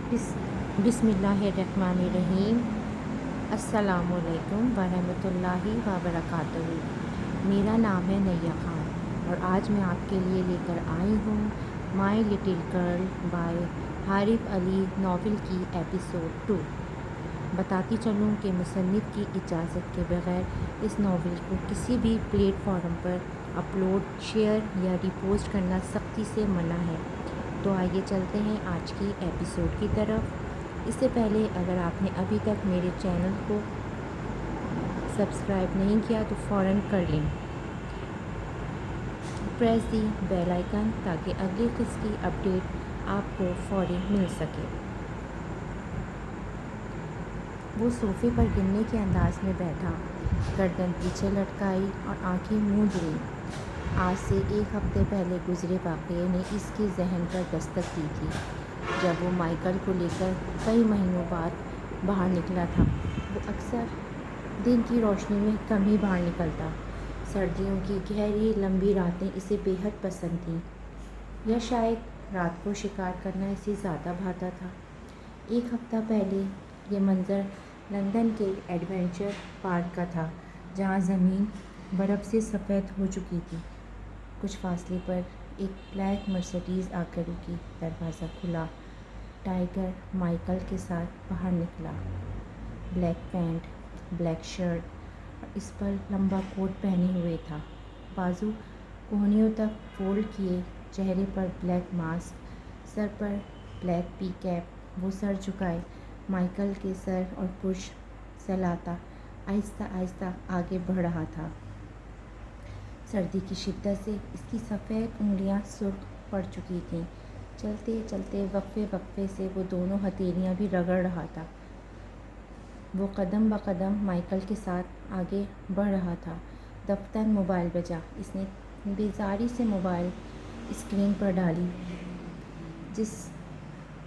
بس بسم اللہ الرحمن الرحیم۔ السلام علیکم ورحمۃ اللہ وبرکاتہ۔ میرا نام ہے نیہ خان اور آج میں آپ کے لیے لے کر آئی ہوں my little girl by Haris Ali novel کی ایپیسوڈ 2۔ بتاتی چلوں کہ مصنف کی اجازت کے بغیر اس ناول کو کسی بھی پلیٹ فارم پر اپلوڈ، شیئر یا ریپوسٹ کرنا سختی سے منع ہے۔ تو آئیے چلتے ہیں آج کی ایپیسوڈ کی طرف۔ اس سے پہلے اگر آپ نے ابھی تک میرے چینل کو سبسکرائب نہیں کیا تو فوراً کر لیں۔ پریس دی بیل آئیکن تاکہ اگلی قسط کی اپڈیٹ آپ کو فوری مل سکے۔ وہ صوفے پر گرنے کے انداز میں بیٹھا، گردن پیچھے لٹکائی اور آنکھیں موند لی۔ آج سے 1 ہفتے پہلے گزرے واقعے نے اس کے ذہن پر دستک دی تھی، جب وہ مائیکل کو لے کر کئی مہینوں بعد باہر نکلا تھا۔ وہ اکثر دن کی روشنی میں کم ہی باہر نکلتا۔ سردیوں کی گہری لمبی راتیں اسے بے حد پسند تھیں، یا شاید رات کو شکار کرنا اسے زیادہ بھاتا تھا۔ 1 ہفتہ پہلے یہ منظر لندن کے ایڈونچر پارک کا تھا، جہاں زمین برف سے سفید ہو چکی تھی۔ کچھ فاصلے پر ایک بلیک مرسڈیز آ کر رکی۔ دروازہ کھلا۔ ٹائیگر مائیکل کے ساتھ باہر نکلا۔ بلیک پینٹ، بلیک شرٹ اور اس پر لمبا کوٹ پہنے ہوئے تھا، بازو کہنیوں تک فولڈ کیے، چہرے پر بلیک ماسک، سر پر بلیک پی کیپ۔ وہ سر جھکائے مائیکل کے سر اور پشت سہلاتا آہستہ آہستہ آگے بڑھ رہا تھا۔ سردی کی شدت سے اس کی سفید انگلیاں سرخ پڑ چکی تھیں۔ چلتے چلتے وقفے وقفے سے وہ دونوں ہتھیلیاں بھی رگڑ رہا تھا۔ وہ قدم بقدم مائیکل کے ساتھ آگے بڑھ رہا تھا۔ دفتن موبائل بجا۔ اس نے بیزاری سے موبائل اسکرین پر ڈالی، جس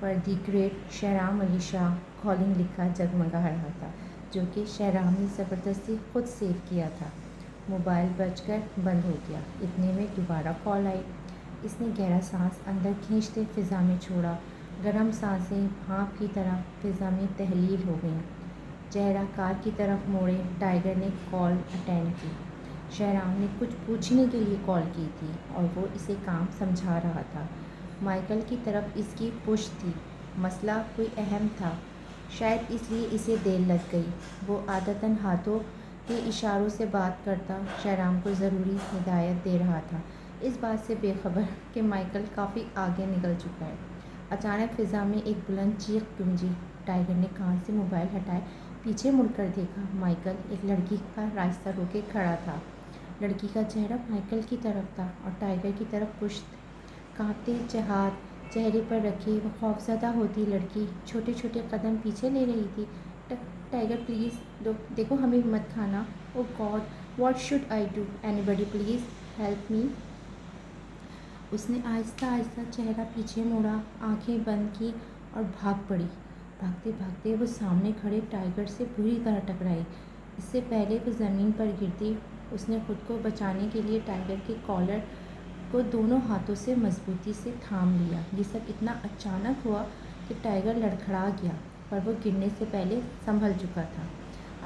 پر the great Shahram Ali Shah calling لکھا جگمگا رہا تھا، جو کہ شہرام نے زبردستی خود سیو کیا تھا۔ موبائل بج کر بند ہو گیا۔ اتنے میں دوبارہ کال آئی۔ اس نے گہرا سانس اندر کھینچتے فضا میں چھوڑا۔ گرم سانسیں بھاپ کی طرح فضا میں تحلیل ہو گئیں۔ چہرہ کار کی طرف موڑے ٹائیگر نے کال اٹینڈ کی۔ شہرام نے کچھ پوچھنے کے لیے کال کی تھی اور وہ اسے کام سمجھا رہا تھا۔ مائیکل کی طرف اس کی پشت تھی۔ مسئلہ کوئی اہم تھا، شاید اس لیے اسے دیر لگ گئی۔ وہ عادتاً ہاتھوں کے اشاروں سے بات کرتا، شہرام کو ضروری ہدایت دے رہا تھا، اس بات سے بے خبر کہ مائیکل کافی آگے نکل چکا ہے۔ اچانک فضا میں ایک بلند چیخ گونجی۔ ٹائیگر نے کان سے موبائل ہٹائے، پیچھے مڑ کر دیکھا۔ مائیکل ایک لڑکی کا راستہ روکے کھڑا تھا۔ لڑکی کا چہرہ مائیکل کی طرف تھا اور ٹائیگر کی طرف پشت۔ کانپتے ہاتھ چہرے پر رکھے وہ خوفزدہ ہوتی لڑکی چھوٹے چھوٹے قدم پیچھے لے رہی تھی۔ ٹائیگر پلیز دیکھو، ہمیں مت کھانا۔ Oh God, what should I do? Anybody please help me. اس نے آہستہ آہستہ چہرہ پیچھے موڑا، آنکھیں بند کی اور بھاگ پڑی۔ بھاگتے بھاگتے وہ سامنے کھڑے ٹائیگر سے بری طرح ٹکرائی۔ اس سے پہلے وہ زمین پر گرتی، اس نے خود کو بچانے کے لیے ٹائیگر کے کالر کو دونوں ہاتھوں سے مضبوطی سے تھام لیا۔ یہ سب اتنا اچانک ہوا کہ ٹائیگر لڑکھڑا گیا، پر وہ گرنے سے پہلے سنبھل چکا تھا۔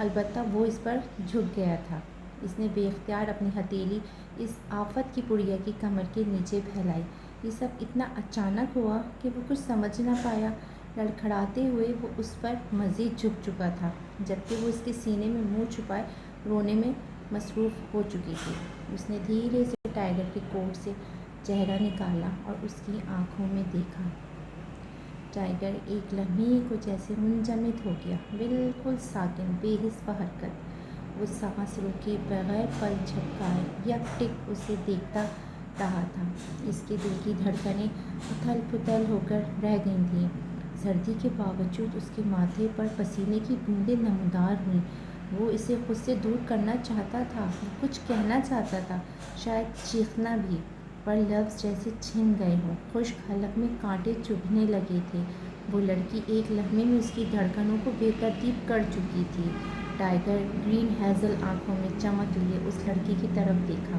البتہ وہ اس پر جھک گیا تھا۔ اس نے بے اختیار اپنی ہتھیلی اس آفت کی پڑیا کی کمر کے نیچے پھیلائی۔ یہ سب اتنا اچانک ہوا کہ وہ کچھ سمجھ نہ پایا۔ لڑکھڑاتے ہوئے وہ اس پر مزید جھک چکا تھا، جبکہ وہ اس کے سینے میں منہ چھپائے رونے میں مصروف ہو چکی تھی۔ اس نے دھیرے سے ٹائیگر کے کوٹ سے چہرہ نکالا اور اس کی آنکھوں میں دیکھا۔ ٹائیگر ایک لمحے کو جیسے منجمد ہو گیا، بالکل ساکن، بے حس حرکت۔ وہ سانس روکے بغیر پل جھپکائے یک ٹک اسے دیکھتا رہا تھا۔ اس کے دل کی دھڑکنیں اتھل پھتل ہو کر رہ گئی تھیں۔ سردی کے باوجود اس کے ماتھے پر پسینے کی بوندیں نمودار ہوئیں۔ وہ اسے خود سے دور کرنا چاہتا تھا، وہ کچھ کہنا چاہتا تھا، شاید چیخنا بھی، پر لفظ جیسے چھن گئے ہوں۔ خشک حلق میں کانٹے چبھنے لگے تھے۔ وہ لڑکی ایک لمحے میں اس کی دھڑکنوں کو بے ترتیب کر چکی تھی۔ ٹائیگر گرین ہیزل آنکھوں میں چمک لیے اس لڑکی کی طرف دیکھا۔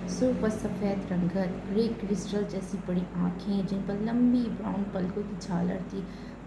سرخ و سفید رنگت، گرے کرسٹل جیسی بڑی آنکھیں جن پر لمبی براؤن پلکوں کی جھالر تھی،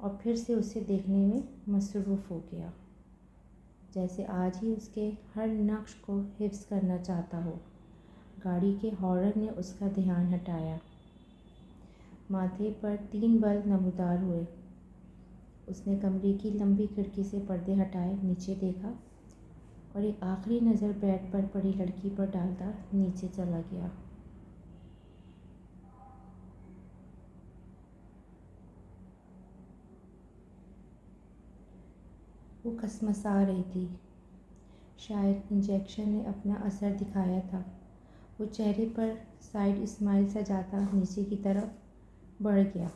اور پھر سے اسے دیکھنے میں مصروف ہو گیا، جیسے آج ہی اس کے ہر نقش کو حفظ کرنا چاہتا ہو۔ گاڑی کے ہارن نے اس کا دھیان ہٹایا۔ ماتھے پر 3 بلب نمودار ہوئے۔ اس نے کمرے کی لمبی کھڑکی سے پردے ہٹائے، نیچے دیکھا اور ایک آخری نظر بیڈ پر پڑی لڑکی پر ڈالتا نیچے چلا گیا۔ وہ کسمسا رہی تھی۔ شاید انجیکشن نے اپنا اثر دکھایا تھا۔ وہ چہرے پر سائیڈ اسمائل سجاتا نیچے کی طرف بڑھ گیا۔